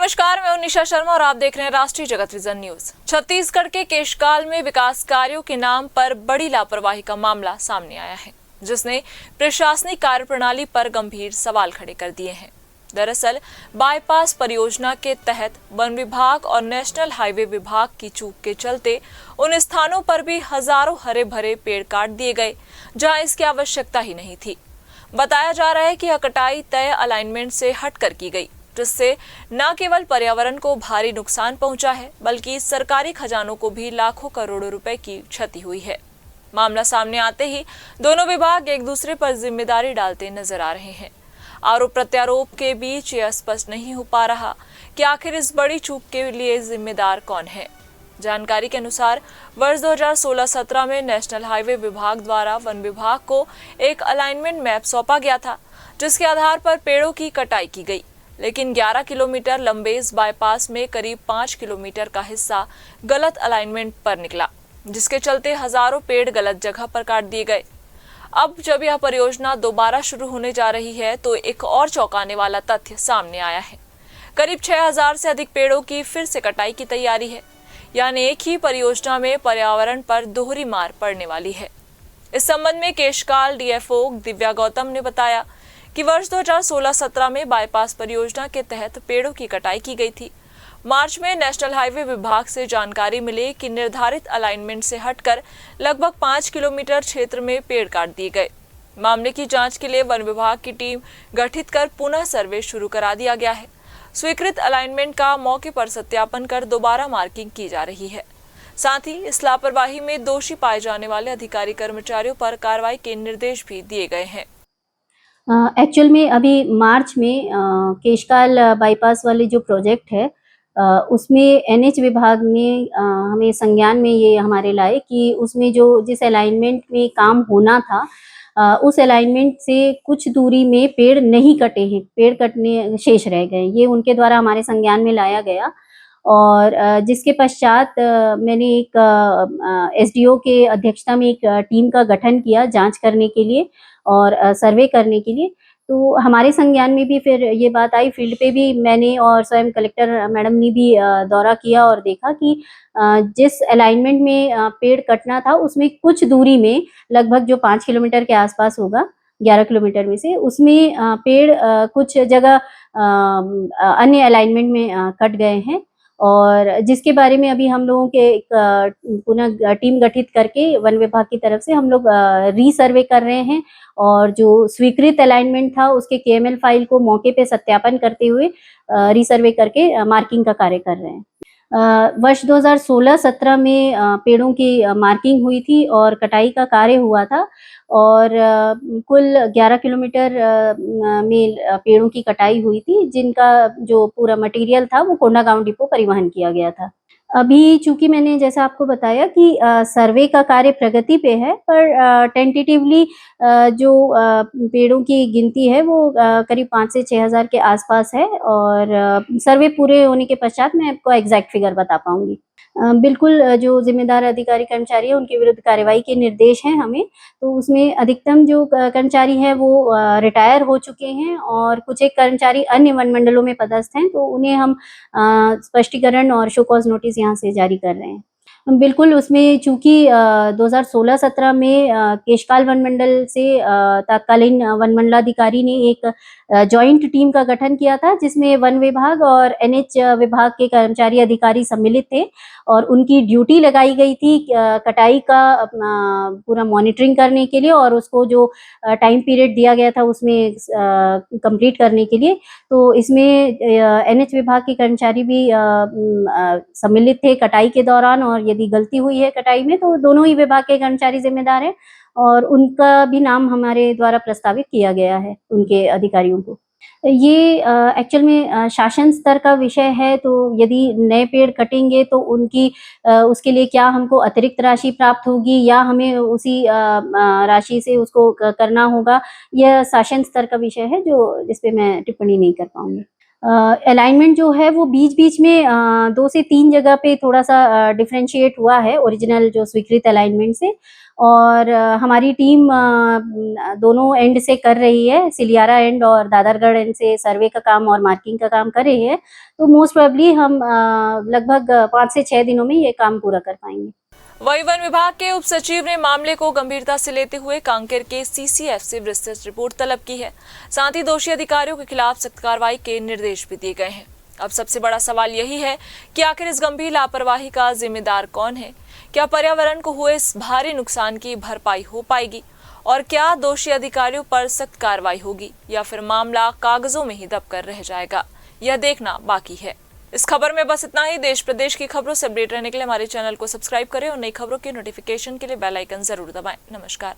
नमस्कार, मैं हूं निशा शर्मा और आप देख रहे हैं राष्ट्रीय जगत विजन न्यूज। छत्तीसगढ़ के केशकाल में विकास कार्यों के नाम पर बड़ी लापरवाही का मामला सामने आया है, जिसने प्रशासनिक कार्यप्रणाली पर गंभीर सवाल खड़े कर दिए हैं। दरअसल बाईपास परियोजना के तहत वन विभाग और नेशनल हाईवे विभाग की चूक के चलते उन स्थानों पर भी हजारों हरे भरे पेड़ काट दिए गए जहां इसकी आवश्यकता ही नहीं थी। बताया जा रहा है कि यह कटाई तय अलाइनमेंट से हटकर की गई, जिससे न केवल पर्यावरण को भारी नुकसान पहुंचा है, बल्कि सरकारी खजानों को भी लाखों करोड़ों रुपए की क्षति हुई है। मामला सामने आते ही दोनों विभाग एक दूसरे पर जिम्मेदारी डालते नजर आ रहे हैं। आरोप प्रत्यारोप के बीच यह स्पष्ट नहीं हो पा रहा कि आखिर इस बड़ी चूक के लिए जिम्मेदार कौन है। जानकारी के अनुसार वर्ष 2016-17 में नेशनल हाईवे विभाग द्वारा वन विभाग को एक अलाइनमेंट मैप सौंपा गया था, जिसके आधार पर पेड़ों की कटाई की गई। लेकिन 11 किलोमीटर लंबे इस बाईपास में करीब 5 किलोमीटर का हिस्सा गलत अलाइनमेंट पर निकला, जिसके चलते हजारों पेड़ गलत जगह पर काट दिए गए। अब जब यह परियोजना दोबारा शुरू होने जा रही है तो एक और चौंकाने वाला तथ्य सामने आया है। करीब 6000 से अधिक पेड़ों की फिर से कटाई की तैयारी है, यानी एक ही परियोजना में पर्यावरण पर दोहरी मार पड़ने वाली है। इस संबंध में केशकाल डीएफओ दिव्या गौतम ने बताया कि वर्ष 2016-17 में बाईपास परियोजना के तहत पेड़ों की कटाई की गई थी। मार्च में नेशनल हाईवे विभाग से जानकारी मिली कि निर्धारित अलाइनमेंट से हटकर लगभग 5 किलोमीटर क्षेत्र में पेड़ काट दिए गए। मामले की जांच के लिए वन विभाग की टीम गठित कर पुनः सर्वे शुरू करा दिया गया है। स्वीकृत अलाइनमेंट का मौके पर सत्यापन कर दोबारा मार्किंग की जा रही है। साथ ही इस लापरवाही में दोषी पाए जाने वाले अधिकारी कर्मचारियों पर कार्रवाई के निर्देश भी दिए गए हैं। एक्चुअल में अभी मार्च में केशकाल बाईपास वाले जो प्रोजेक्ट है उसमें एनएच विभाग ने हमें संज्ञान में ये हमारे लाए कि उसमें जो जिस अलाइनमेंट में काम होना था उस अलाइनमेंट से कुछ दूरी में पेड़ नहीं कटे हैं, पेड़ कटने शेष रह गए। ये उनके द्वारा हमारे संज्ञान में लाया गया और जिसके पश्चात मैंने एक एसडीओ के अध्यक्षता में एक टीम का गठन किया जांच करने के लिए और सर्वे करने के लिए। तो हमारे संज्ञान में भी फिर ये बात आई, फील्ड पे भी मैंने और स्वयं कलेक्टर मैडम ने भी दौरा किया और देखा कि जिस अलाइनमेंट में पेड़ कटना था उसमें कुछ दूरी में लगभग जो 5 किलोमीटर के आसपास होगा 11 किलोमीटर में से, उसमें पेड़ कुछ जगह अन्य अलाइनमेंट में कट गए हैं और जिसके बारे में अभी हम लोगों के एक पुनः टीम गठित करके वन विभाग की तरफ से हम लोग रीसर्वे कर रहे हैं और जो स्वीकृत अलाइनमेंट था उसके केएमएल फाइल को मौके पे सत्यापन करते हुए रीसर्वे करके मार्किंग का कार्य कर रहे हैं। वर्ष 2016-17 में पेड़ों की मार्किंग हुई थी और कटाई का कार्य हुआ था और कुल 11 किलोमीटर में पेड़ों की कटाई हुई थी, जिनका जो पूरा मटेरियल था वो कोंडागांव डिपो परिवहन किया गया था। अभी चूंकि मैंने जैसा आपको बताया कि सर्वे का कार्य प्रगति पे है, पर टेंटेटिवली जो पेड़ों की गिनती है वो करीब 5 से 6,000 के आसपास है और सर्वे पूरे होने के पश्चात मैं आपको एग्जैक्ट फिगर बता पाऊंगी। बिल्कुल जो जिम्मेदार अधिकारी कर्मचारी है उनके विरुद्ध कार्रवाई के निर्देश हैं हमें। तो उसमें अधिकतम जो कर्मचारी है वो रिटायर हो चुके हैं और कुछ एक कर्मचारी अन्य वन मंडलों में पदस्थ हैं, तो उन्हें हम स्पष्टीकरण और शो कॉज नोटिस यहाँ से जारी कर रहे हैं। बिल्कुल, उसमें चूंकि 2016-17 में केशकाल वन मंडल से तत्कालीन वन मंडलाधिकारी ने एक जॉइंट टीम का गठन किया था, जिसमें वन विभाग और एनएच विभाग के कर्मचारी अधिकारी सम्मिलित थे और उनकी ड्यूटी लगाई गई थी कटाई का पूरा मॉनिटरिंग करने के लिए और उसको जो टाइम पीरियड दिया गया था उसमें कंप्लीट करने के लिए। तो इसमें एनएच विभाग के कर्मचारी भी सम्मिलित थे कटाई के दौरान और यदि गलती हुई है कटाई में तो दोनों ही विभाग के कर्मचारी जिम्मेदार हैं और उनका भी नाम हमारे द्वारा प्रस्तावित किया गया है उनके अधिकारियों को। ये एक्चुअल में शासन स्तर का विषय है, तो यदि नए पेड़ कटेंगे तो उनकी उसके लिए क्या हमको अतिरिक्त राशि प्राप्त होगी या हमें उसी राशि से उसको करना होगा, यह शासन स्तर का विषय है जो जिस पे मैं टिप्पणी नहीं कर पाऊंगी। अलाइनमेंट जो है वो बीच बीच में 2 से 3 जगह पे थोड़ा सा डिफरेंशिएट हुआ है ओरिजिनल जो स्वीकृत अलाइनमेंट से, और हमारी टीम दोनों एंड से कर रही है, सिलियारा एंड और दादरगढ़ एंड से सर्वे का काम और मार्किंग का काम कर रही है। तो मोस्ट प्रोबेबली हम लगभग 5 से 6 दिनों में ये काम पूरा कर पाएंगे। वहीं वन विभाग के उप सचिव ने मामले को गंभीरता से लेते हुए कांकेर के सीसीएफ से विस्तृत रिपोर्ट तलब की है। साथ ही दोषी अधिकारियों के खिलाफ सख्त कार्रवाई के निर्देश भी दिए गए हैं। अब सबसे बड़ा सवाल यही है कि आखिर इस गंभीर लापरवाही का जिम्मेदार कौन है? क्या पर्यावरण को हुए इस भारी नुकसान की भरपाई हो पाएगी? और क्या दोषी अधिकारियों पर सख्त कार्रवाई होगी या फिर मामला कागजों में ही दब कर रह जाएगा? यह देखना बाकी है। इस खबर में बस इतना ही। देश प्रदेश की खबरों से अपडेट रहने के लिए हमारे चैनल को सब्सक्राइब करें और नई खबरों की नोटिफिकेशन के लिए बेल आइकन जरूर दबाएं। नमस्कार।